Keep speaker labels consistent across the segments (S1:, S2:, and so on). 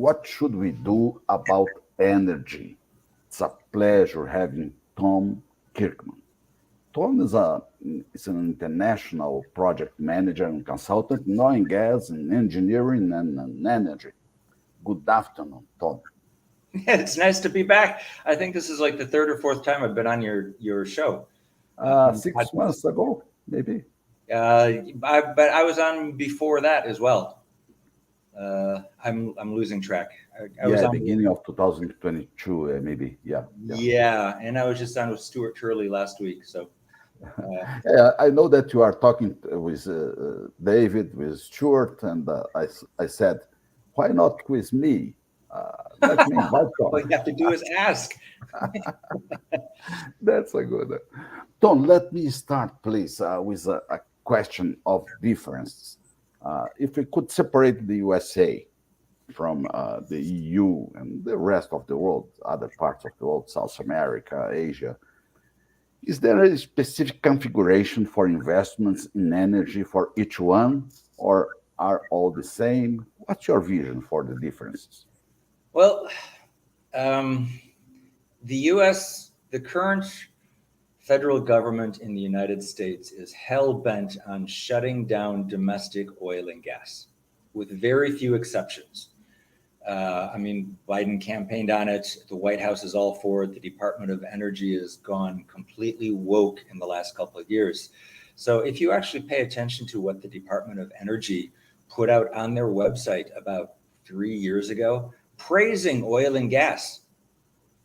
S1: what should we do about energy? It's a pleasure having Tom Kirkman. Tom is an international project manager and consultant in oil and gas and engineering and energy. Good afternoon, Tom.
S2: It's nice to be back. I think this is like the third or fourth time I've been on your show.
S1: 6 months ago, maybe.
S2: But I was on before that as well. I'm losing track. I was on
S1: beginning of 2022, maybe.
S2: Yeah, and I was just on with Stuart Turley last week. So
S1: I know that you are talking with David, with Stuart, and I said, why not with me? Let me invite Tom.
S2: All you have to do is ask.
S1: That's a good. Tom, let me start, please, with a question of difference. If we could separate the USA from the EU and the rest of the world, other parts of the world, South America, Asia, is there a specific configuration for investments in energy for each one, or are all the same? What's your vision for the differences?
S2: Well, the U.S., the current federal government in the United States is hell-bent on shutting down domestic oil and gas, with very few exceptions. Biden campaigned on it. The White House is all for it. The Department of Energy has gone completely woke in the last couple of years. So if you actually pay attention to what the Department of Energy put out on their website about 3 years ago, praising oil and gas,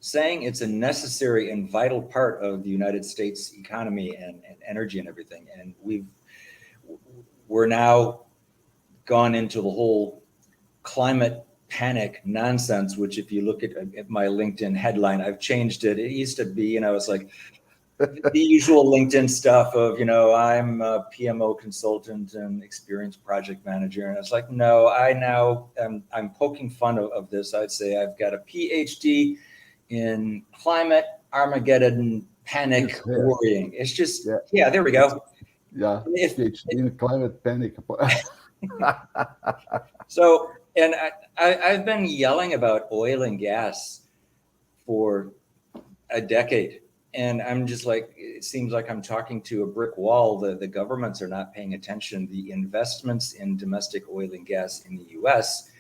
S2: saying it's a necessary and vital part of the United States economy and energy and everything. And we're now gone into the whole climate panic nonsense, which if you look at my LinkedIn headline, I've changed it. It used to be, it's like the usual LinkedIn stuff of, I'm a PMO consultant and experienced project manager. And it's like, no, I'm poking fun of this. I'd say I've got a PhD in climate Armageddon panic worrying. It's just, there we go.
S1: Yeah, PhD in climate panic.
S2: So, and I've been yelling about oil and gas for a decade. And I'm just like, it seems like I'm talking to a brick wall. The governments are not paying attention. The investments in domestic oil and gas in the US,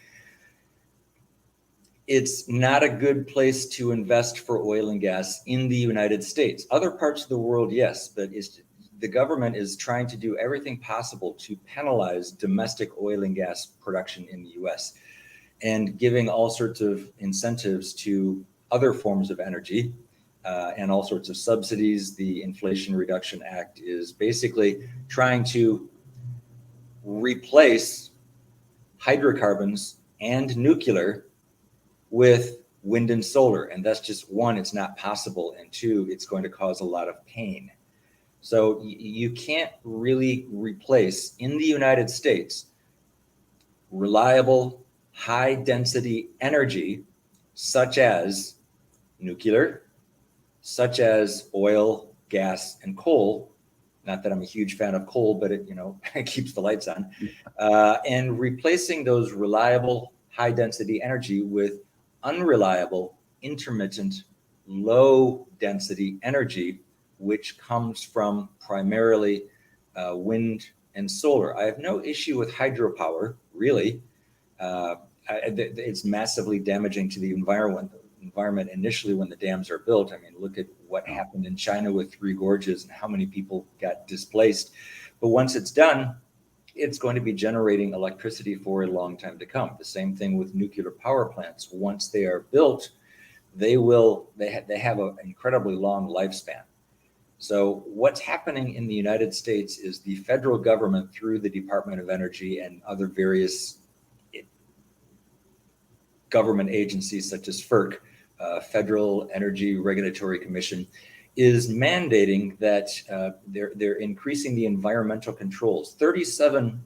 S2: it's not a good place to invest for oil and gas in the United States. Other parts of the world, yes, but the government is trying to do everything possible to penalize domestic oil and gas production in the US and giving all sorts of incentives to other forms of energy and all sorts of subsidies. The Inflation Reduction Act is basically trying to replace hydrocarbons and nuclear with wind and solar. And that's just one, it's not possible. And two, it's going to cause a lot of pain. So you can't really replace in the United States reliable, high density energy, such as nuclear, such as oil, gas, and coal. Not that I'm a huge fan of coal, but it keeps the lights on. And replacing those reliable, high density energy with unreliable, intermittent, low density energy, which comes from primarily wind and solar. I have no issue with hydropower, really. It's massively damaging to the environment initially when the dams are built. I mean, look at what happened in China with Three Gorges and how many people got displaced. But once it's done, it's going to be generating electricity for a long time to come. The same thing with nuclear power plants. Once they are built, they have an incredibly long lifespan. So what's happening in the United States is the federal government, through the Department of Energy and other various government agencies such as FERC, Federal Energy Regulatory Commission, is mandating that they're increasing the environmental controls. 37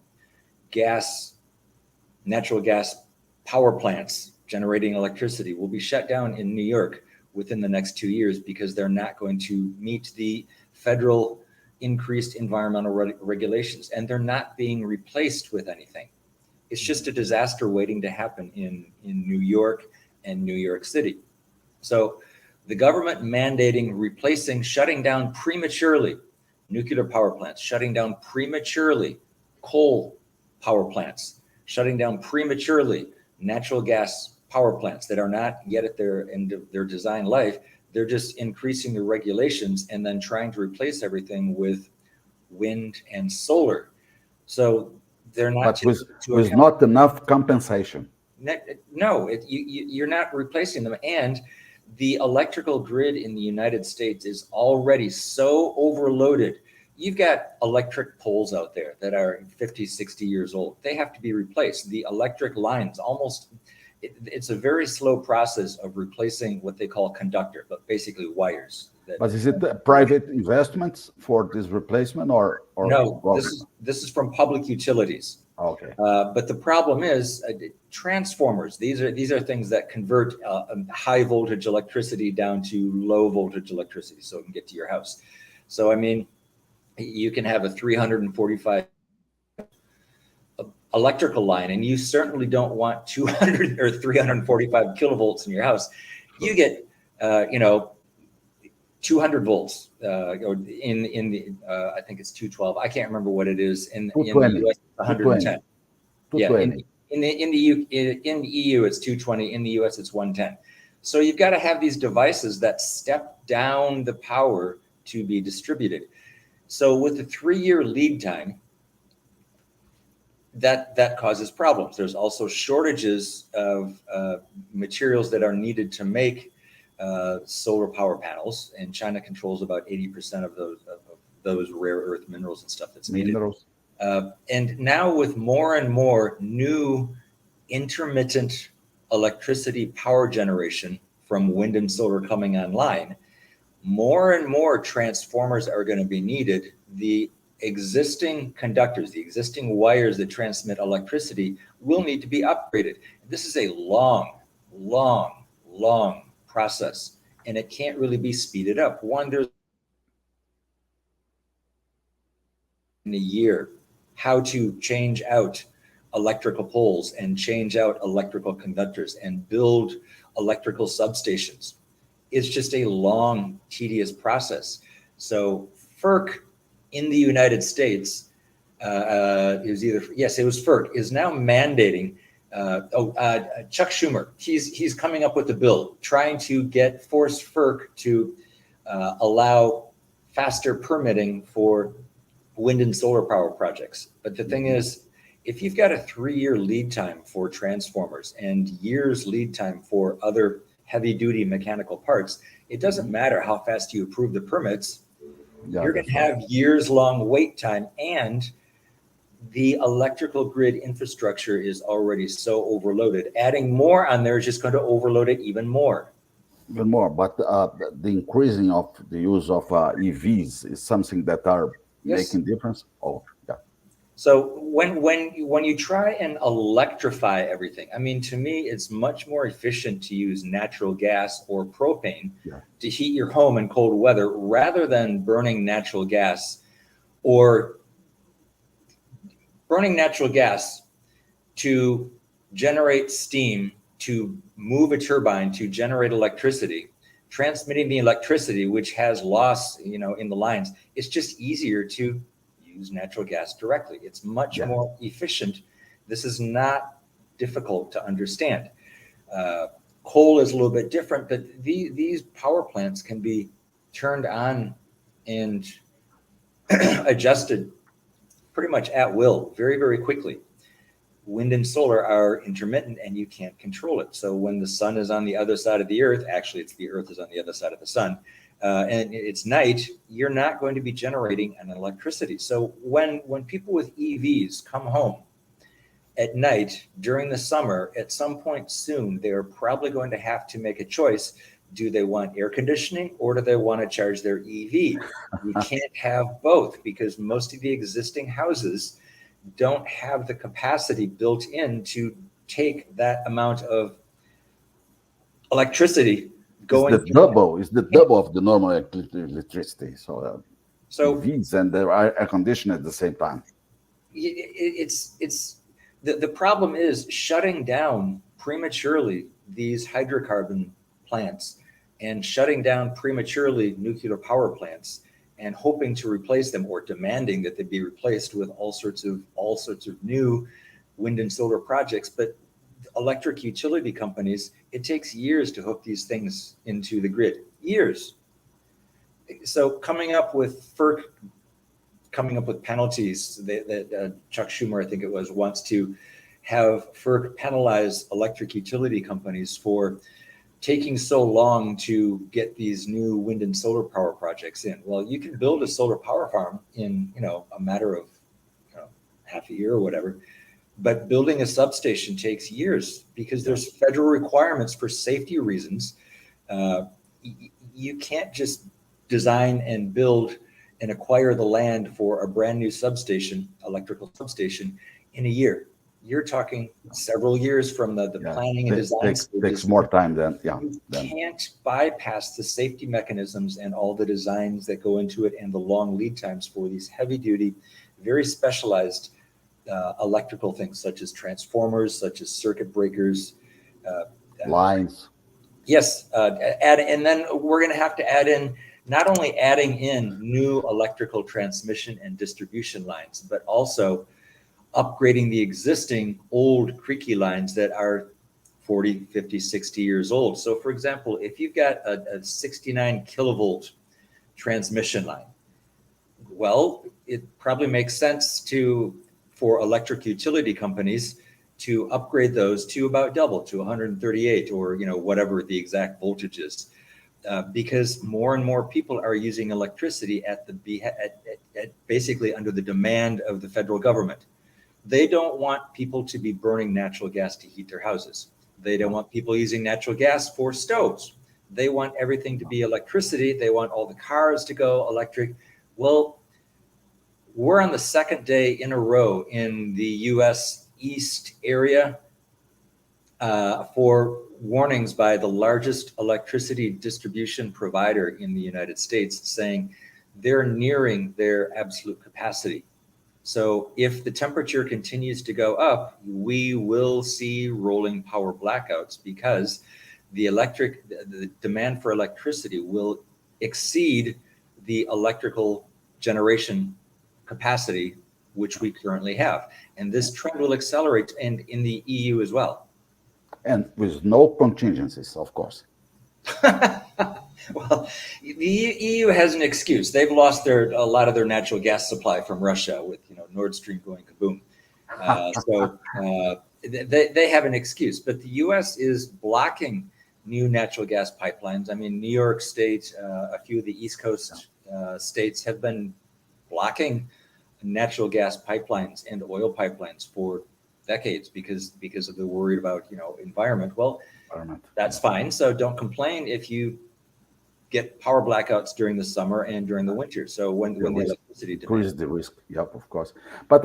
S2: natural gas power plants generating electricity will be shut down in New York within the next 2 years because they're not going to meet the federal increased environmental regulations, and they're not being replaced with anything. It's just a disaster waiting to happen in New York and New York City. So the government mandating replacing, shutting down prematurely nuclear power plants, shutting down prematurely coal power plants, shutting down prematurely natural gas power plants that are not yet at their end of their design life. They're just increasing the regulations and then trying to replace everything with wind and solar. So they're not
S1: But with not enough compensation.
S2: No, you're not replacing them. And the electrical grid in the United States is already so overloaded. You've got electric poles out there that are 50, 60 years old. They have to be replaced. The electric lines it's a very slow process of replacing what they call conductor, but basically wires.
S1: But is it private investments for this replacement or
S2: no?
S1: government?
S2: This is from public utilities.
S1: Okay.
S2: But the problem is transformers. These are things that convert high voltage electricity down to low voltage electricity, so it can get to your house. So I mean, you can have a 345 electrical line, and you certainly don't want 200 or 345 kilovolts in your house. You get 200 volts, or in the I think it's 212. I can't remember what it is in the US. 110. Yeah, in the EU it's 220. In the US it's 110. So you've got to have these devices that step down the power to be distributed. So with the 3-year lead time, that causes problems. There's also shortages of materials that are needed to make solar power panels, and China controls about 80% of those rare earth minerals and stuff that's needed. And now with more and more new intermittent electricity power generation from wind and solar coming online, more and more transformers are going to be needed. The existing conductors, the existing wires that transmit electricity will need to be upgraded. This is a long process, and it can't really be speeded up. There's in a year how to change out electrical poles and change out electrical conductors and build electrical substations. It's just a long, tedious process. So FERC in the United States, it was FERC, is now mandating, Chuck Schumer, he's coming up with a bill trying to force FERC to allow faster permitting for wind and solar power projects. But the thing is, if you've got a 3-year lead time for transformers and years lead time for other heavy duty mechanical parts, it doesn't matter how fast you approve the permits. You're going to have years long wait time, and the electrical grid infrastructure is already so overloaded. Adding more on there is just going to overload it even more.
S1: But the increasing of the use of EVs is something that are making difference. Oh, yeah.
S2: So when you try and electrify everything, I mean, to me, it's much more efficient to use natural gas or propane to heat your home in cold weather rather than burning natural gas to generate steam, to move a turbine, to generate electricity, transmitting the electricity, which has loss, in the lines. It's just easier to use natural gas directly. It's much more efficient. This is not difficult to understand. Coal is a little bit different, but these power plants can be turned on and adjusted pretty much at will, very, very quickly. Wind and solar are intermittent and you can't control it. So when the sun is on the other side of the earth, actually it's the earth is on the other side of the sun, and it's night, you're not going to be generating an electricity. So when people with EVs come home at night during the summer, at some point soon, they're probably going to have to make a choice. Do they want air conditioning or do they want to charge their EV? You can't have both because most of the existing houses don't have the capacity built in to take that amount of electricity going.
S1: It's the double of the normal electricity. So EVs and the air conditioning at the same time.
S2: It's The problem is shutting down prematurely these hydrocarbon plants and shutting down prematurely nuclear power plants and hoping to replace them or demanding that they be replaced with all sorts of new wind and solar projects. But electric utility companies, it takes years to hook these things into the grid. Years. So FERC coming up with penalties that Chuck Schumer, I think it was, wants to have FERC penalize electric utility companies for taking so long to get these new wind and solar power projects in. Well, you can build a solar power farm in, a matter of half a year or whatever, but building a substation takes years because there's federal requirements for safety reasons. You can't just design and build and acquire the land for a brand new substation, electrical substation, in a year. You're talking several years from the planning and design stages.
S1: Takes more time than,
S2: You can't bypass the safety mechanisms and all the designs that go into it and the long lead times for these heavy duty, very specialized electrical things, such as transformers, such as circuit breakers.
S1: Lines.
S2: Yes. And then we're going to have to add in, not only adding in new electrical transmission and distribution lines, but also upgrading the existing old creaky lines that are 40, 50, 60 years old. So for example, if you've got a 69 kilovolt transmission line, well, it probably makes sense for electric utility companies to upgrade those to about double, to 138, or whatever the exact voltage is. Because more and more people are using electricity at basically under the demand of the federal government. They don't want people to be burning natural gas to heat their houses. They don't want people using natural gas for stoves. They want everything to be electricity. They want all the cars to go electric. Well, we're on the second day in a row in the U.S. East area for warnings by the largest electricity distribution provider in the United States, saying they're nearing their absolute capacity. So if the temperature continues to go up, we will see rolling power blackouts because the demand for electricity will exceed the electrical generation capacity which we currently have. And this trend will accelerate and in the EU as well.
S1: And with no contingencies, of course.
S2: Well, the EU has an excuse. They've lost a lot of their natural gas supply from Russia with Nord Stream going kaboom. So they have an excuse. But the U.S. is blocking new natural gas pipelines. I mean, New York State, a few of the East Coast states have been blocking natural gas pipelines and oil pipelines for decades because of the worry about environment. Well, that's fine. So don't complain if you get power blackouts during the summer and during the winter. So when the electricity
S1: increase the risk, yep, of course. But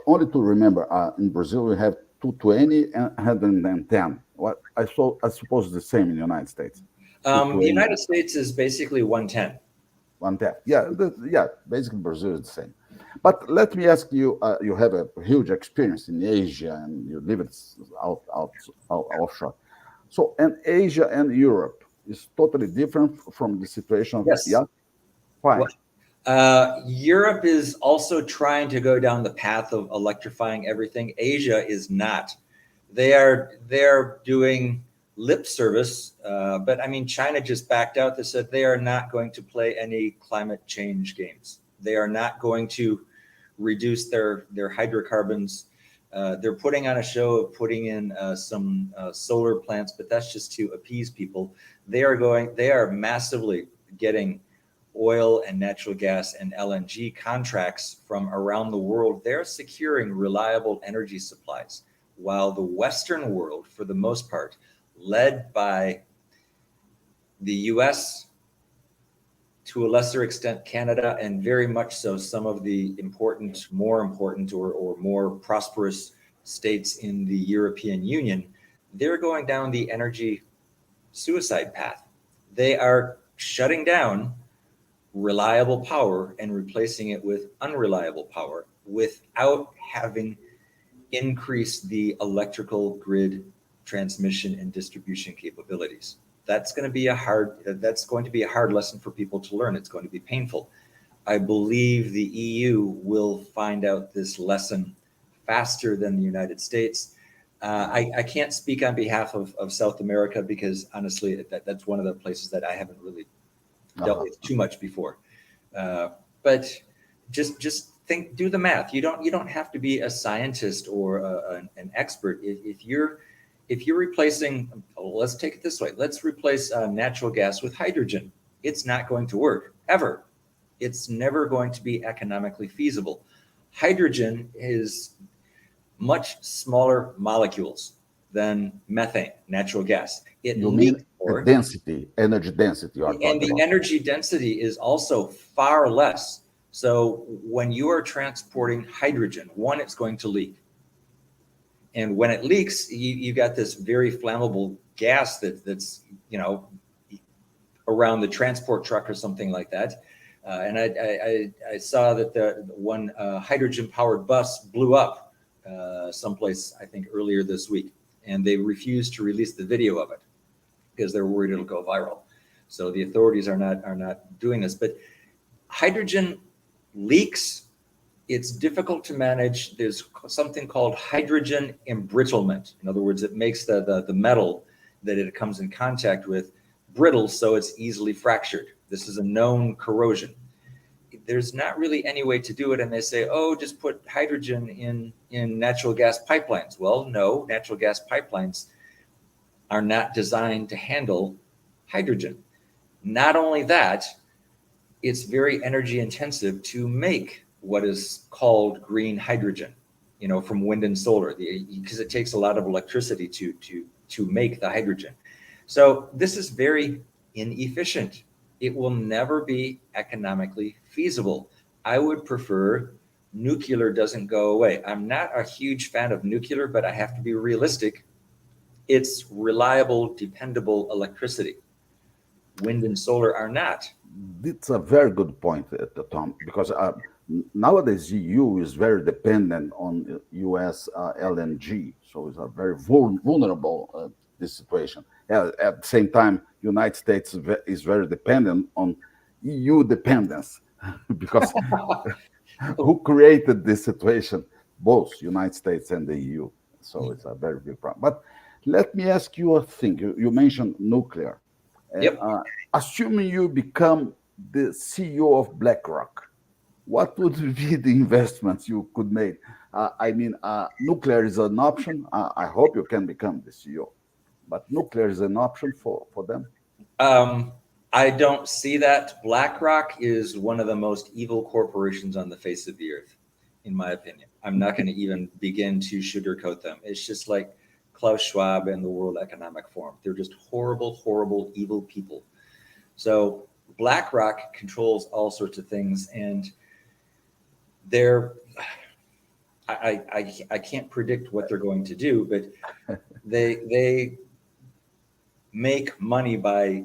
S1: only to remember, in Brazil we have 220 and 110. What I suppose the same in the United States.
S2: The United States is basically 110.
S1: 110. Yeah, basically Brazil is the same. But let me ask you, you have a huge experience in Asia and you live out offshore. So in Asia and Europe is totally different from the situation of Why?
S2: Well, Europe is also trying to go down the path of electrifying everything. Asia is not. They're doing lip service, but I mean, China just backed out. They said they are not going to play any climate change games. They are not going to reduce their hydrocarbons. They're putting on a show of putting in some solar plants, but that's just to appease people. They are massively getting oil and natural gas and LNG contracts from around the world. They're securing reliable energy supplies, while the Western world, for the most part, led by the US, to a lesser extent Canada, and very much so some of the more important or more prosperous states in the European Union, they're going down the energy suicide path. They are shutting down reliable power and replacing it with unreliable power without having increase the electrical grid transmission and distribution capabilities. That's going to be a hard lesson for people to learn. It's going to be painful. I believe the EU will find out this lesson faster than the United States. I can't speak on behalf of South America because honestly, that's one of the places that I haven't really dealt with too much before. But just think, do the math. You don't have to be a scientist or an expert. If you're replacing, let's take it this way. Let's replace natural gas with hydrogen. It's not going to work ever. It's never going to be economically feasible. Hydrogen is much smaller molecules than methane, natural gas.
S1: You mean the density, energy density.
S2: And the energy density is also far less. So when you are transporting hydrogen, one, it's going to leak. And when it leaks, you got this very flammable gas that's around the transport truck or something like that. And I saw that the one hydrogen-powered bus blew up someplace, I think, earlier this week, and they refused to release the video of it because they're worried it'll go viral. So the authorities are not doing this. But hydrogen leaks. It's difficult to manage. There's something called hydrogen embrittlement. In other words, it makes the metal that it comes in contact with brittle, so it's easily fractured. This is a known corrosion. There's not really any way to do it. And they say, oh, just put hydrogen in natural gas pipelines. Well, no, natural gas pipelines are not designed to handle hydrogen. Not only that, it's very energy intensive to make what is called green hydrogen, from wind and solar, because it takes a lot of electricity to make the hydrogen. So this is very inefficient. It will never be economically feasible. I would prefer nuclear doesn't go away. I'm not a huge fan of nuclear, but I have to be realistic. It's reliable, dependable electricity. Wind and solar are not.
S1: It's a very good point, Tom, because nowadays EU is very dependent on US LNG, so it's a very vulnerable this situation. At the same time, United States is very dependent on EU dependence because who created this situation? Both United States and the EU. So it's a very big problem. But let me ask you a thing. You mentioned nuclear.
S2: Yep.
S1: Assuming you become the CEO of BlackRock, what would be the investments you could make? Nuclear is an option. I hope you can become the CEO. But nuclear is an option for them?
S2: I don't see that. BlackRock is one of the most evil corporations on the face of the earth, in my opinion. I'm not going to even begin to sugarcoat them. It's just like Klaus Schwab and the World Economic Forum. They're just horrible, horrible, evil people. So BlackRock controls all sorts of things, and I can't predict what they're going to do, but they make money by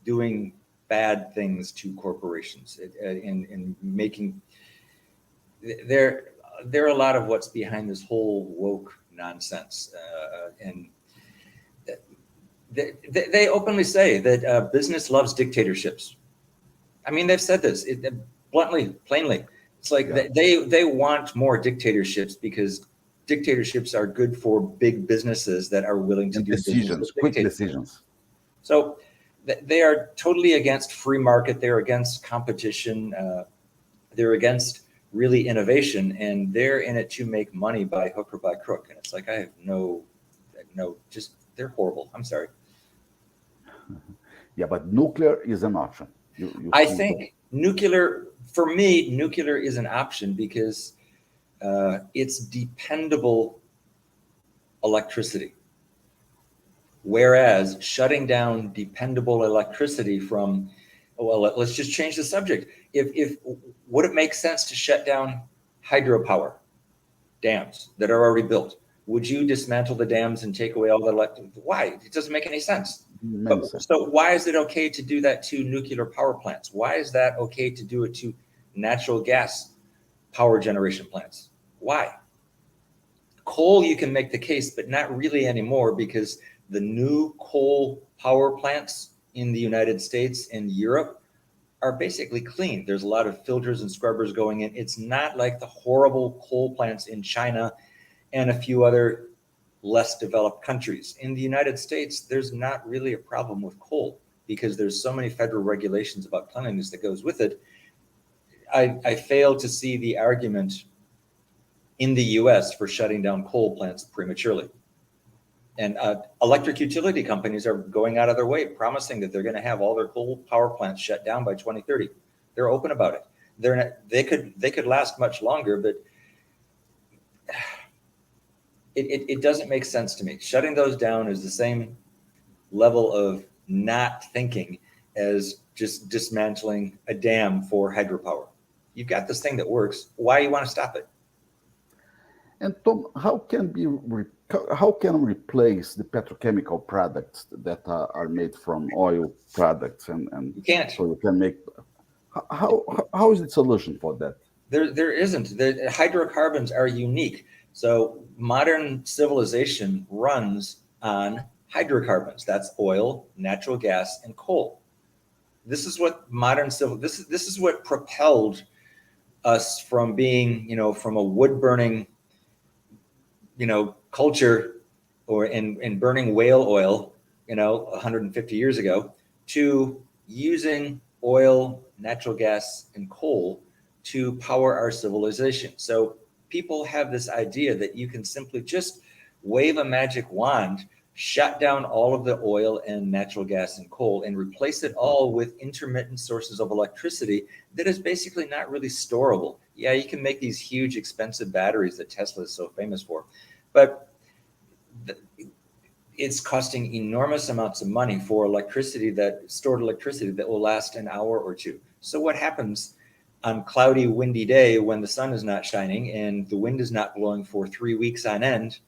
S2: doing bad things to corporations and making there are a lot of what's behind this whole woke nonsense, and they openly say that business loves dictatorships. I mean, they've said this bluntly, plainly. It's like they want more dictatorships because dictatorships are good for big businesses that are willing to do
S1: decisions, quick decisions.
S2: So they are totally against free market. They're against competition. They're against really innovation, and they're in it to make money by hook or by crook. And it's like, I have they're horrible. I'm sorry.
S1: Yeah, but nuclear is an option.
S2: I think nuclear is an option because it's dependable electricity. Whereas shutting down dependable electricity from, let's just change the subject. If would it make sense to shut down hydropower dams that are already built? Would you dismantle the dams and take away all the electricity? Why? It doesn't make any sense. So why is it okay to do that to nuclear power plants? Why is that okay to do it to natural gas power generation plants? Why? Coal, you can make the case, but not really anymore, because the new coal power plants in the United States and Europe are basically clean. There's a lot of filters and scrubbers going in. It's not like the horrible coal plants in China and a few other less developed countries. In the United States, there's not really a problem with coal because there's so many federal regulations about cleanliness that goes with it. I fail to see the argument in the US for shutting down coal plants prematurely. And electric utility companies are going out of their way, promising that they're going to have all their coal power plants shut down by 2030. They're open about it. They could last much longer, but it doesn't make sense to me. Shutting those down is the same level of not thinking as just dismantling a dam for hydropower. You've got this thing that works. Why do you want to stop it?
S1: And Tom, how can we replace the petrochemical products that are made from oil products and
S2: you can't.
S1: So you can make how is the solution for that?
S2: There isn't. The hydrocarbons are unique. So modern civilization runs on hydrocarbons. That's oil, natural gas, and coal. This is what this is what propelled us from being, from a wood burning, culture or in burning whale oil, 150 years ago, to using oil, natural gas, and coal to power our civilization. So people have this idea that you can simply just wave a magic wand, shut down all of the oil and natural gas and coal, and replace it all with intermittent sources of electricity that is basically not really storable. Yeah, you can make these huge, expensive batteries that Tesla is so famous for, but it's costing enormous amounts of money for stored electricity that will last an hour or two. So what happens on cloudy, windy day when the sun is not shining and the wind is not blowing for 3 weeks on end?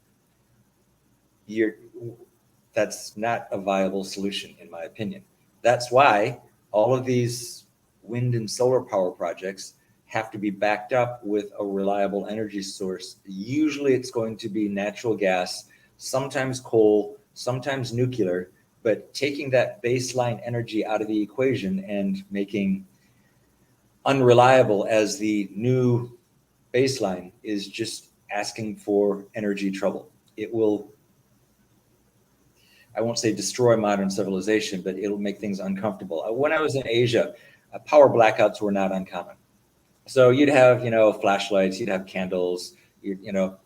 S2: That's not a viable solution, in my opinion. That's why all of these wind and solar power projects have to be backed up with a reliable energy source. Usually it's going to be natural gas, sometimes coal, sometimes nuclear, but taking that baseline energy out of the equation and making unreliable as the new baseline is just asking for energy trouble. It will, I won't say destroy modern civilization, but it'll make things uncomfortable. When I was in Asia, power blackouts were not uncommon. So you'd have, flashlights, you'd have candles,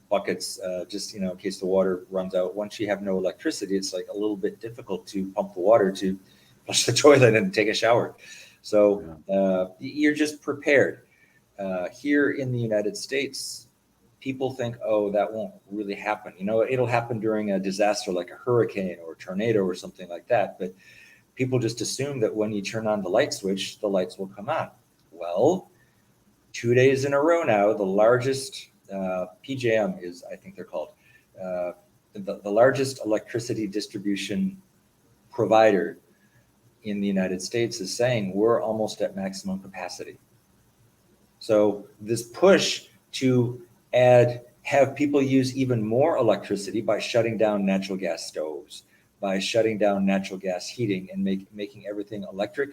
S2: buckets, just, in case the water runs out. Once you have no electricity, it's like a little bit difficult to pump the water to flush the toilet and take a shower. So you're just prepared. Here in the United States, people think, oh, that won't really happen. It'll happen during a disaster like a hurricane or a tornado or something like that. But people just assume that when you turn on the light switch, the lights will come on. Well, 2 days in a row now, the largest PJM is, I think they're called, the largest electricity distribution provider in the United States is saying we're almost at maximum capacity. So this push to have people use even more electricity by shutting down natural gas stoves, by shutting down natural gas heating and making everything electric,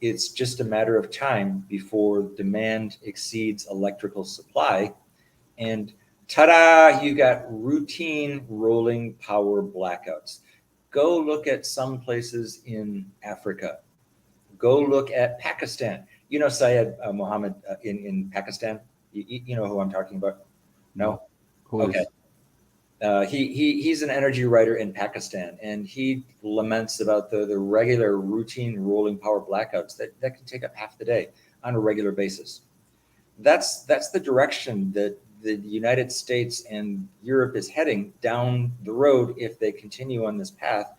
S2: it's just a matter of time before demand exceeds electrical supply. And ta-da, you got routine rolling power blackouts. Go look at some places in Africa. Go look at Pakistan. Syed Mohammed in Pakistan? You know who I'm talking about? No? Okay. He's an energy writer in Pakistan, and he laments about the regular routine rolling power blackouts that can take up half the day on a regular basis. That's the direction that the United States and Europe is heading down the road if they continue on this path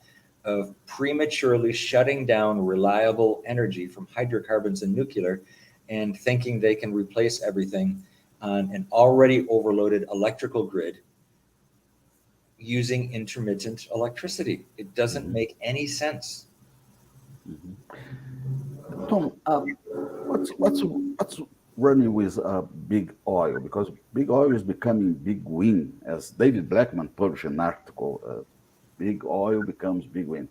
S2: of prematurely shutting down reliable energy from hydrocarbons and nuclear and thinking they can replace everything on an already overloaded electrical grid using intermittent electricity. It doesn't make any sense.
S1: Tom, what's running with big oil? Because big oil is becoming big wind, as David Blackman published an article. Big oil becomes big wind.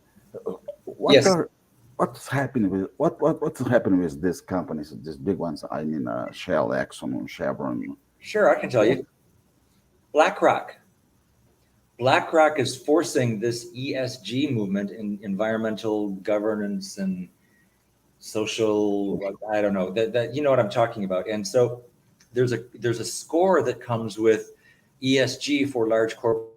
S1: What
S2: Yes,
S1: are what's happening with what's happening with these companies, these big ones? I mean, Shell, Exxon, Chevron.
S2: sure, I can tell you. BlackRock. BlackRock is forcing this ESG movement in environmental governance and social, I don't know, that you know what I'm talking about. And so there's a score that comes with ESG for large corp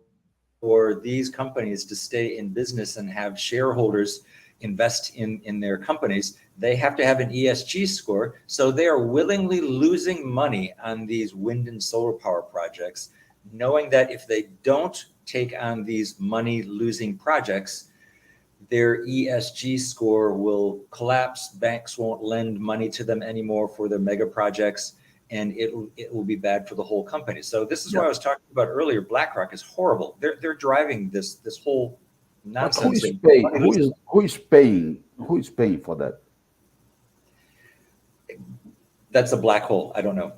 S2: for these companies to stay in business and have shareholders invest in their companies. They have to have an ESG score. So they are willingly losing money on these wind and solar power projects, knowing that if they don't take on these money losing projects, their ESG score will collapse. Banks won't lend money to them anymore for their mega projects, and it will be bad for the whole company. So this is what I was talking about earlier. BlackRock is horrible. They're driving this whole
S1: But
S2: nonsense.
S1: who is paying? Who is paying for that?
S2: That's a black hole. I don't know.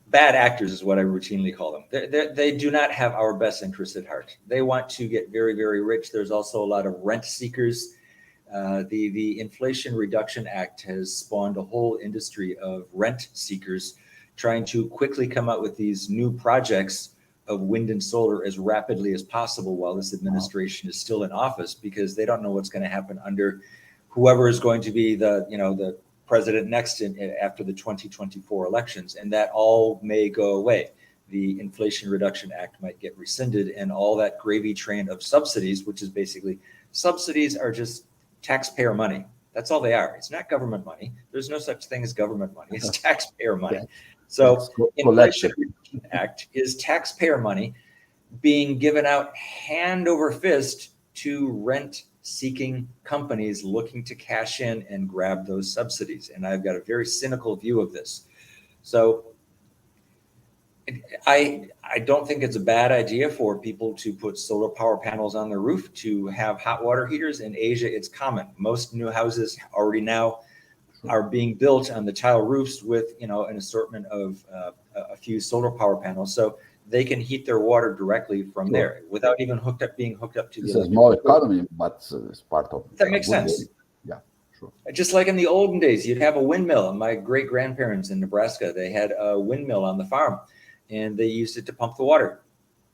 S2: Bad actors is what I routinely call them. They do not have our best interests at heart. They want to get very, very rich. There's also a lot of rent seekers. The Inflation Reduction Act has spawned a whole industry of rent seekers trying to quickly come out with these new projects of wind and solar as rapidly as possible while this administration is still in office, because they don't know what's going to happen under whoever is going to be the president next after the 2024 elections, and that all may go away. The Inflation Reduction Act might get rescinded, and all that gravy train of subsidies, which is basically subsidies are just taxpayer money. That's all they are. It's not government money. There's no such thing as government money. It's taxpayer money. So Inflation Reduction Act is taxpayer money being given out hand over fist to rent seeking companies looking to cash in and grab those subsidies. And I've got a very cynical view of this. So I don't think it's a bad idea for people to put solar power panels on their roof, to have hot water heaters. In Asia, it's common. Most new houses already now are being built on the tile roofs with, an assortment of a few solar power panels. So they can heat their water directly from there without even being hooked up to the.
S1: It's a small economy, but it's part of.
S2: That makes sense.
S1: Yeah, sure.
S2: Just like in the olden days, you'd have a windmill. My great grandparents in Nebraska, they had a windmill on the farm, and they used it to pump the water.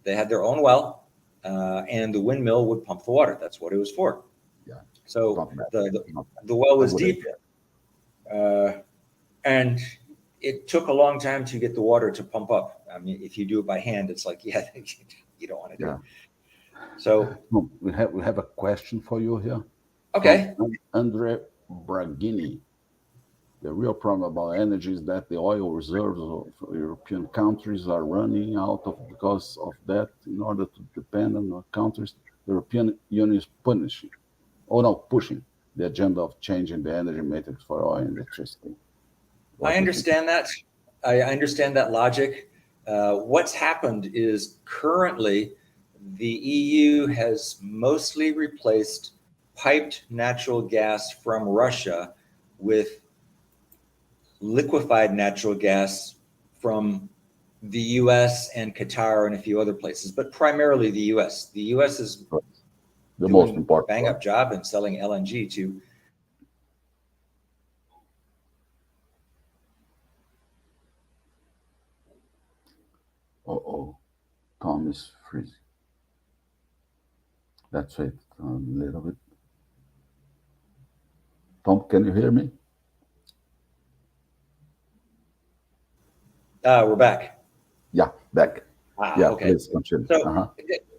S2: They had their own well, and the windmill would pump the water. That's what it was for.
S1: Yeah.
S2: So the well was deep, and it took a long time to get the water to pump up. I mean, if you do it by hand, it's like, you don't want to do it. So
S1: we have a question for you here.
S2: Okay.
S1: Andre Braghini. The real problem about energy is that the oil reserves of European countries are running out because of that. In order to depend on the countries, the European Union is pushing the agenda of changing the energy matrix for oil and electricity.
S2: I understand that. I understand that logic. What's happened is currently the EU has mostly replaced piped natural gas from Russia with liquefied natural gas from the US and Qatar and a few other places, but primarily the US. The US is
S1: the most important
S2: bang up job in selling LNG to.
S1: Tom is freezing. Let's wait a little bit. Tom, can you hear me?
S2: We're back.
S1: Yeah, back. Yeah,
S2: okay.
S1: Please continue.
S2: So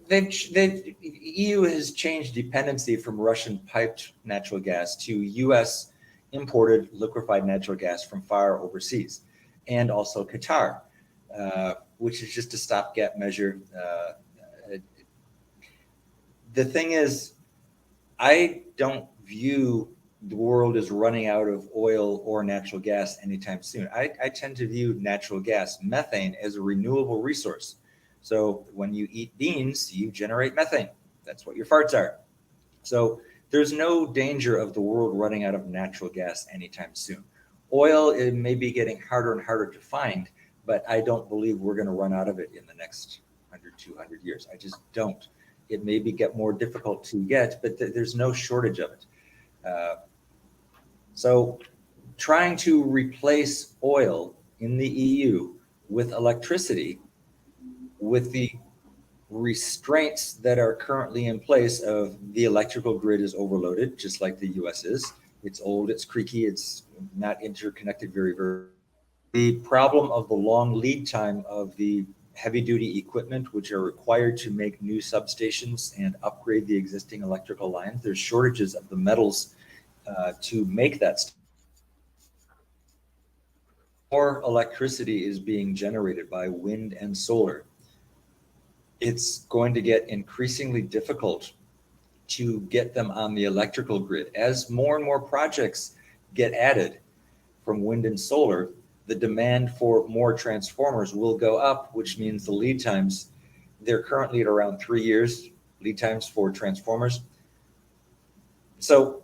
S2: the EU has changed dependency from Russian piped natural gas to US imported liquefied natural gas from far overseas, and also Qatar, which is just a stopgap measure. The thing is, I don't view the world as running out of oil or natural gas anytime soon. I tend to view natural gas, methane, as a renewable resource. So when you eat beans, you generate methane. That's what your farts are. So there's no danger of the world running out of natural gas anytime soon. Oil, it may be getting harder and harder to find, but I don't believe we're going to run out of it in the next 100, 200 years. I just don't. It may get more difficult to get, but there's no shortage of it. So trying to replace oil in the EU with electricity, with the restraints that are currently in place of the electrical grid is overloaded, just like the US is. It's old, it's creaky, it's not interconnected very. The problem of the long lead time of the heavy duty equipment, which are required to make new substations and upgrade the existing electrical lines. There's shortages of the metals to make that stuff. More electricity is being generated by wind and solar. It's going to get increasingly difficult to get them on the electrical grid. As more and more projects get added from wind and solar, the demand for more transformers will go up, which means the lead times, they're currently at around 3 years, lead times for transformers. So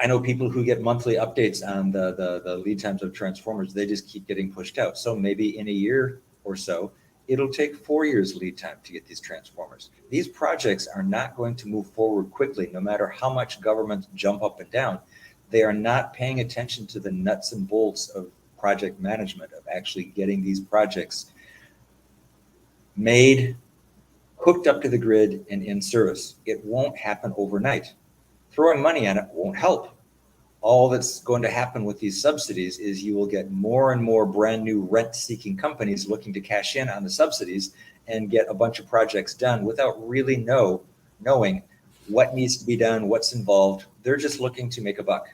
S2: I know people who get monthly updates on the lead times of transformers. They just keep getting pushed out. So maybe in a year or so, it'll take 4 years lead time to get these transformers. These projects are not going to move forward quickly, no matter how much governments jump up and down. They are not paying attention to the nuts and bolts of project management, of actually getting these projects made, hooked up to the grid, and in service. It won't happen overnight. Throwing money at it won't help. All that's going to happen with these subsidies is you will get more and more brand new rent-seeking companies looking to cash in on the subsidies and get a bunch of projects done without really knowing what needs to be done, what's involved. They're just looking to make a buck.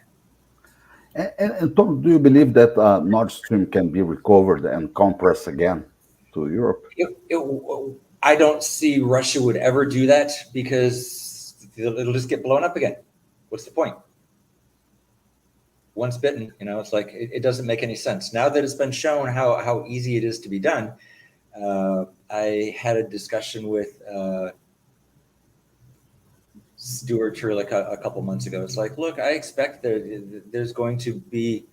S1: And Tom, do you believe that Nord Stream can be recovered and compressed again to Europe?
S2: I don't see Russia would ever do that, because it'll just get blown up again. What's the point? Once bitten, it's like, it doesn't make any sense. Now that it's been shown how easy it is to be done, I had a discussion with Stuart Turlick a couple months ago. It's like, look, I expect there's going to be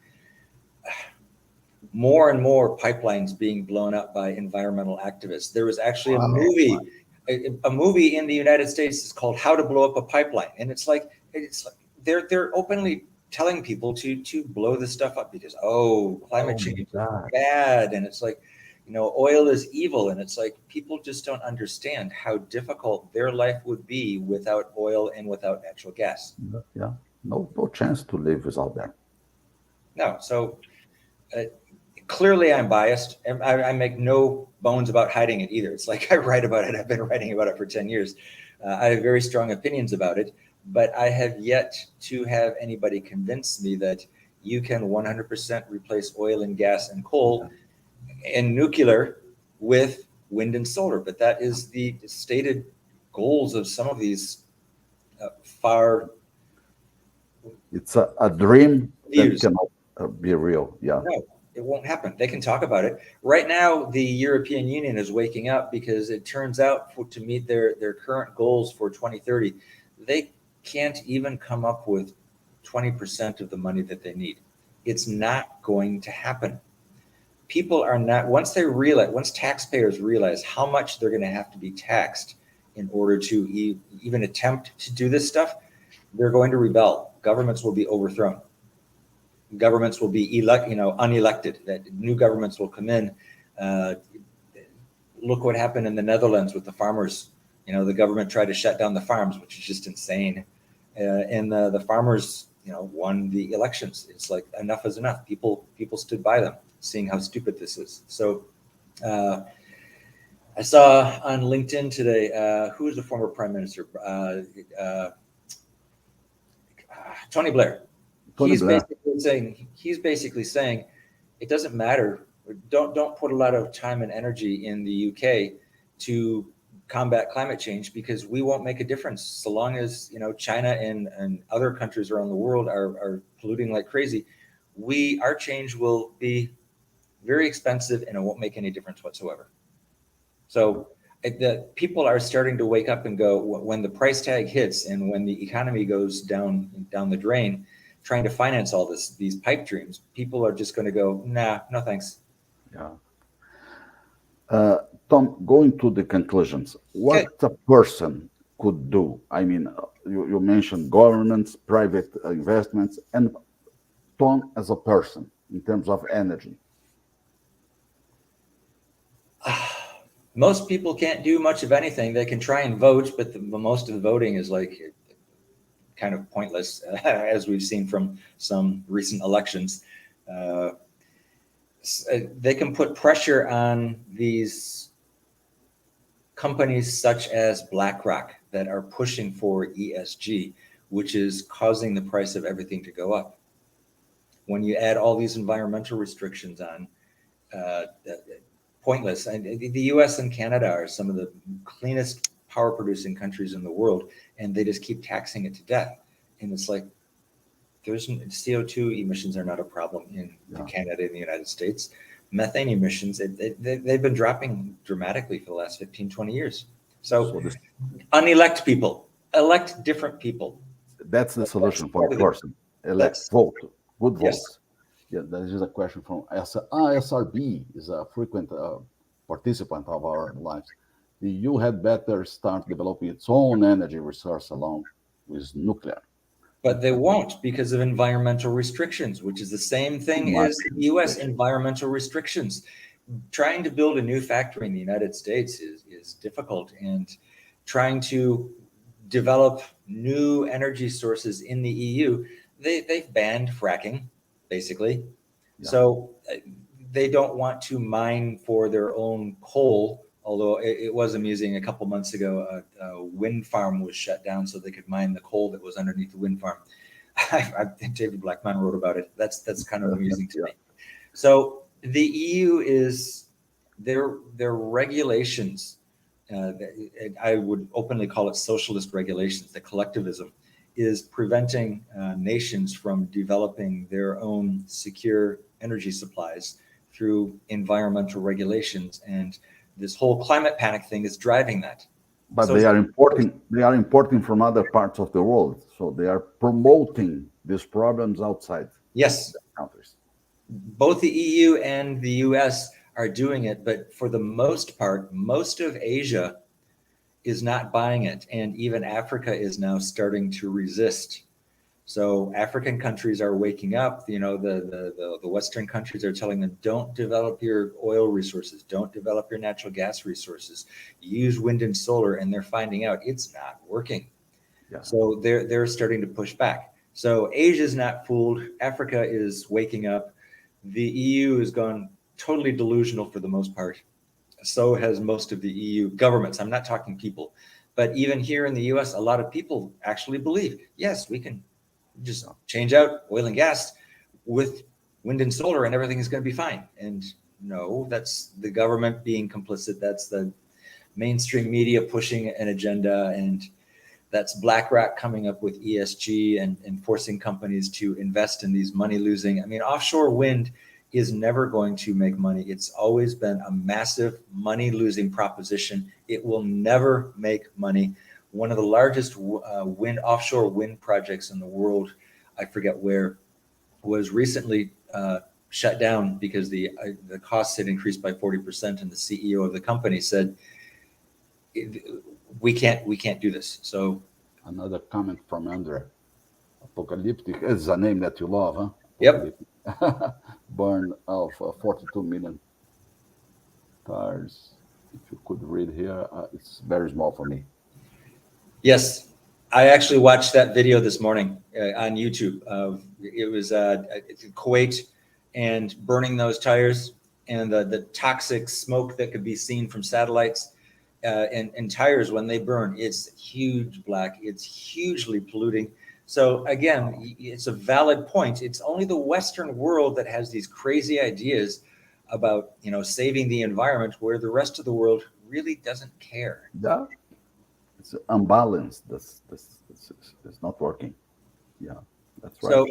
S2: more and more pipelines being blown up by environmental activists. There was actually a movie in the United States is called How to Blow Up a Pipeline, and it's like they're openly telling people to blow this stuff up because climate change is bad, and it's like, oil is evil, and it's like people just don't understand how difficult their life would be without oil and without natural gas.
S1: Yeah, no chance to live without that.
S2: No, so clearly I'm biased, and I make no bones about hiding it either. It's like I write about it. I've been writing about it for 10 years. I have very strong opinions about it, but I have yet to have anybody convince me that you can 100% replace oil and gas and coal and nuclear with wind and solar. But that is the stated goals of some of these far.
S1: It's a dream
S2: views.
S1: That cannot be real. Yeah.
S2: No, it won't happen. They can talk about it. Right now, the European Union is waking up, because it turns out to meet their current goals for 2030, they can't even come up with 20% of the money that they need. It's not going to happen. People are not, once taxpayers realize how much they're going to have to be taxed in order to even attempt to do this stuff, they're going to rebel. Governments will be overthrown. Governments will be unelected. That new governments will come in. Look what happened in the Netherlands with the farmers. The government tried to shut down the farms, which is just insane. And the farmers, won the elections. It's like, enough is enough. People stood by them, seeing how stupid this is. So I saw on LinkedIn today, who is the former prime minister? Tony Blair. He's basically saying it doesn't matter. Don't put a lot of time and energy in the UK to combat climate change, because we won't make a difference so long as China and other countries around the world are polluting like crazy. Our change will be very expensive, and it won't make any difference whatsoever. So the people are starting to wake up and go, when the price tag hits and when the economy goes down the drain, trying to finance all these pipe dreams, people are just going to go, nah, no thanks.
S1: Yeah. Tom, going to the conclusions, what
S2: Okay.
S1: a person could do. I mean, you mentioned governments, private investments, and Tom as a person in terms of energy.
S2: Most people can't do much of anything. They can try and vote, but most of the voting is like kind of pointless, as we've seen from some recent elections. They can put pressure on these companies such as BlackRock that are pushing for ESG, which is causing the price of everything to go up. When you add all these environmental restrictions on, pointless. And the US and Canada are some of the cleanest power producing countries in the world, and they just keep taxing it to death. And it's like, there's CO2 emissions are not a problem in Canada and the United States. Methane emissions, they've been dropping dramatically for the last 15, 20 years. So unelect people, elect different people.
S1: That's the solution for a person. Elect, vote, good votes. Yes. Yeah, there is a question from SRB, is a frequent participant of our lives. The EU had better start developing its own energy resource along with nuclear.
S2: But they won't because of environmental restrictions, which is the same thing as the US environmental restrictions. Trying to build a new factory in the United States is difficult, and trying to develop new energy sources in the EU, they've banned fracking, basically. Yeah. So they don't want to mine for their own coal, although it was amusing. A couple months ago, a wind farm was shut down so they could mine the coal that was underneath the wind farm. I think David Blackman wrote about it. That's kind of amusing to me. So the EU is their regulations. I would openly call it socialist regulations. The collectivism is preventing nations from developing their own secure energy supplies through environmental regulations, and this whole climate panic thing is driving that.
S1: But so they are importing from other parts of the world, so they are promoting these problems outside.
S2: Yes,
S1: countries.
S2: Both the EU and the US are doing it, but for the most part, most of Asia is not buying it, and even Africa is now starting to resist. So African countries are waking up. You know, the Western countries are telling them, don't develop your oil resources, don't develop your natural gas resources, use wind and solar, and they're finding out it's not working. Yeah. So they're starting to push back. So Asia's not fooled. Africa is waking up. The EU has gone totally delusional for the most part. So has most of the EU governments. I'm not talking people, but even here in the US, a lot of people actually believe, yes, we can just change out oil and gas with wind and solar and everything is going to be fine. And no, that's the government being complicit. That's the mainstream media pushing an agenda, and that's BlackRock coming up with ESG and forcing companies to invest in these money losing. I mean, offshore wind is never going to make money. It's always been a massive money losing proposition. It will never make money. One of the largest offshore wind projects in the world, I forget where, was recently shut down because the costs had increased by 40%, and the CEO of the company said, we can't do this. So
S1: another comment from Andre. Apocalyptic is a name that you love, huh?
S2: Yep.
S1: Burn of 42 million tires. If you could read here, it's very small for me.
S2: Yes, I actually watched that video this morning on YouTube. It was Kuwait and burning those tires, and the toxic smoke that could be seen from satellites and tires when they burn. It's huge black. It's hugely polluting. So again, it's a valid point. It's only the Western world that has these crazy ideas about, you know, saving the environment, where the rest of the world really doesn't care.
S1: Yeah. It's unbalanced. This it's not working. Yeah, that's right.
S2: So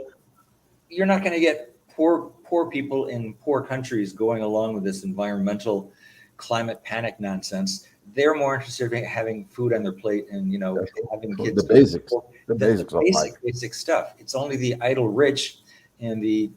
S2: you're not going to get poor people in poor countries going along with this environmental climate panic nonsense. They're more interested in having food on their plate and, you know, having kids.
S1: The basics, the basics of life.
S2: Basic stuff. It's only the idle rich and the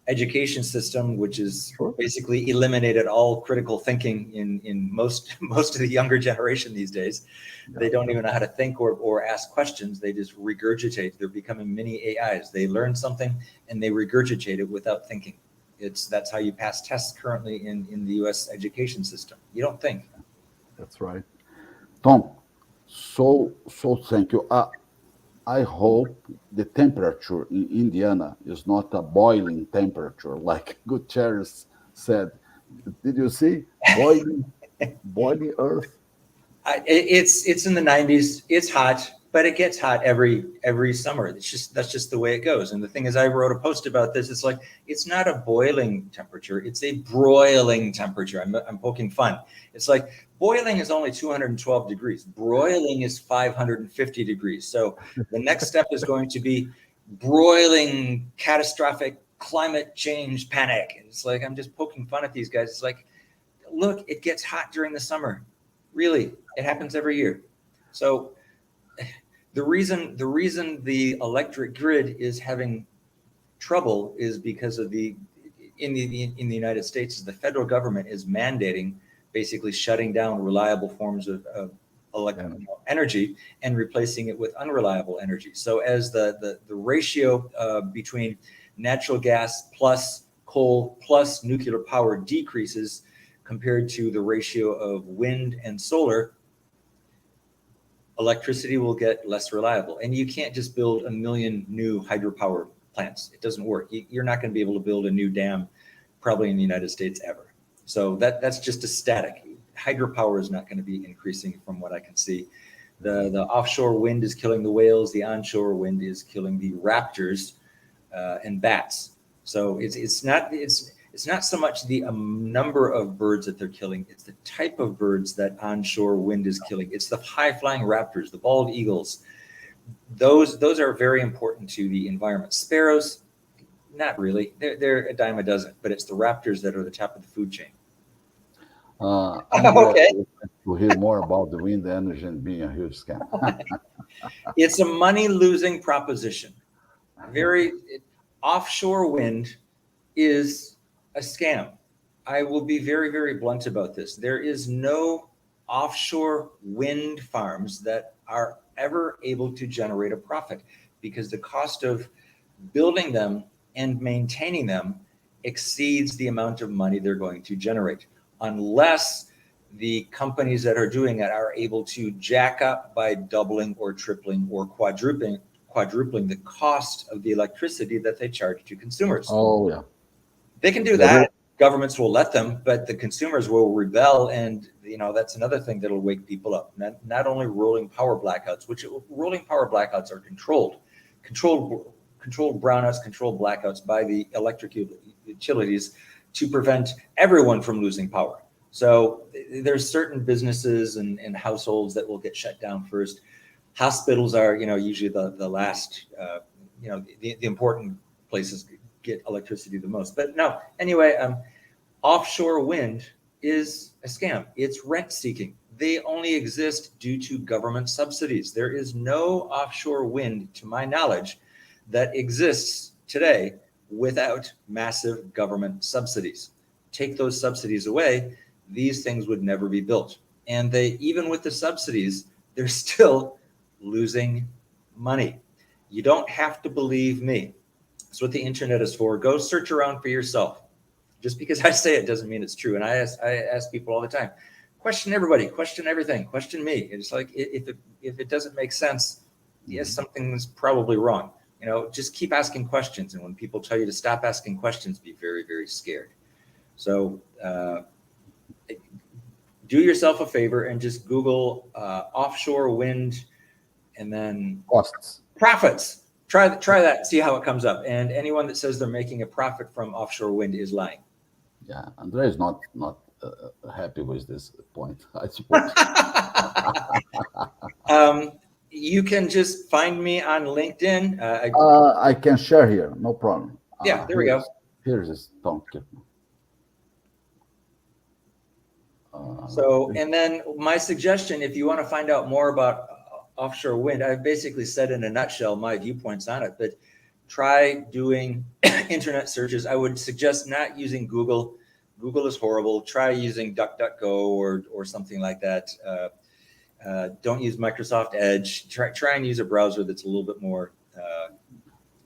S2: education system, which is basically eliminated all critical thinking in most of the younger generation these days. They don't even know how to think or ask questions. They just regurgitate. They're becoming mini AIs. They learn something and they regurgitate it without thinking. That's how you pass tests currently in the U.S. education system. You don't think.
S1: That's right. Tom, so thank you. I hope the temperature in Indiana is not a boiling temperature, like Gutierrez said. Did you see boiling earth?
S2: It's in the 90s. It's hot, but it gets hot every summer. That's just the way it goes. And the thing is, I wrote a post about this. It's like, it's not a boiling temperature. It's a broiling temperature. I'm poking fun. It's like boiling is only 212 degrees. Broiling is 550 degrees. So the next step is going to be broiling, catastrophic climate change panic. And it's like, I'm just poking fun at these guys. It's like, look, it gets hot during the summer. Really, it happens every year. So the reason the electric grid is having trouble is because of in the United States, the federal government is mandating, basically shutting down reliable forms of energy and replacing it with unreliable energy. So as the ratio between natural gas plus coal plus nuclear power decreases compared to the ratio of wind and solar, electricity will get less reliable. And you can't just build 1 million new hydropower plants. It doesn't work. You're not going to be able to build a new dam probably in the United States ever. So that's just a static. Hydropower is not going to be increasing from what I can see. The offshore wind is killing the whales. The onshore wind is killing the raptors and bats. So it's not so much the number of birds that they're killing. It's the type of birds that onshore wind is killing. It's the high-flying raptors, the bald eagles. Those are very important to the environment. Sparrows, not really. They're a dime a dozen, but it's the raptors that are the top of the food chain.
S1: I'm okay. To hear more about the wind energy and being a huge scam.
S2: It's a money-losing proposition. Offshore wind is a scam. I will be very, very blunt about this. There is no offshore wind farms that are ever able to generate a profit because the cost of building them and maintaining them exceeds the amount of money they're going to generate, unless the companies that are doing it are able to jack up by doubling or tripling or quadrupling the cost of the electricity that they charge to consumers.
S1: Oh, yeah.
S2: They can do that. Governments will let them, but the consumers will rebel. And, that's another thing that'll wake people up. Not only rolling power blackouts, which rolling power blackouts are controlled brownouts, controlled blackouts by the electric utilities to prevent everyone from losing power. So there's certain businesses and households that will get shut down first. Hospitals are, usually the last, the important places get electricity the most. But no, anyway, offshore wind is a scam. It's rent seeking. They only exist due to government subsidies. There is no offshore wind, to my knowledge, that exists today without massive government subsidies. Take those subsidies away, these things would never be built. And even with the subsidies, they're still losing money. You don't have to believe me. That's what the internet is for. Go search around for yourself. Just because I say it doesn't mean it's true. And I ask people all the time, question everybody, question everything, question me. It's like, if it doesn't make sense, yes, something's probably wrong. Just keep asking questions. And when people tell you to stop asking questions, be very, very scared. So do yourself a favor and just Google offshore wind and then
S1: costs.
S2: Profits. Try that, see how it comes up. And anyone that says they're making a profit from offshore wind is lying.
S1: Yeah, Andre is not happy with this point, I suppose.
S2: You can just find me on LinkedIn.
S1: I can share here, no problem.
S2: Yeah, there we go.
S1: Here's this Tom.
S2: So, and then my suggestion, if you want to find out more about offshore wind, I've basically said in a nutshell my viewpoints on it, but try doing internet searches. I would suggest not using Google. Google is horrible. Try using DuckDuckGo or something like that. Don't use Microsoft Edge. Try and use a browser that's a little bit more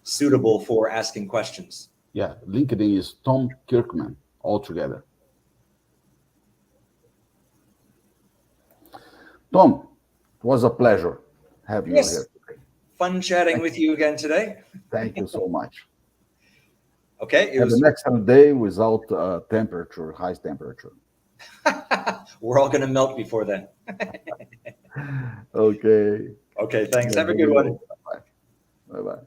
S2: suitable for asking questions.
S1: Yeah, LinkedIn is Tom Kirkman altogether. Tom, it was a pleasure having you here today.
S2: Fun chatting with you again today.
S1: Thank you so much.
S2: Okay.
S1: Have an excellent day without temperature, high temperature.
S2: We're all going to melt before then.
S1: Okay.
S2: Okay, thanks. Have a good one.
S1: Bye-bye. Bye-bye.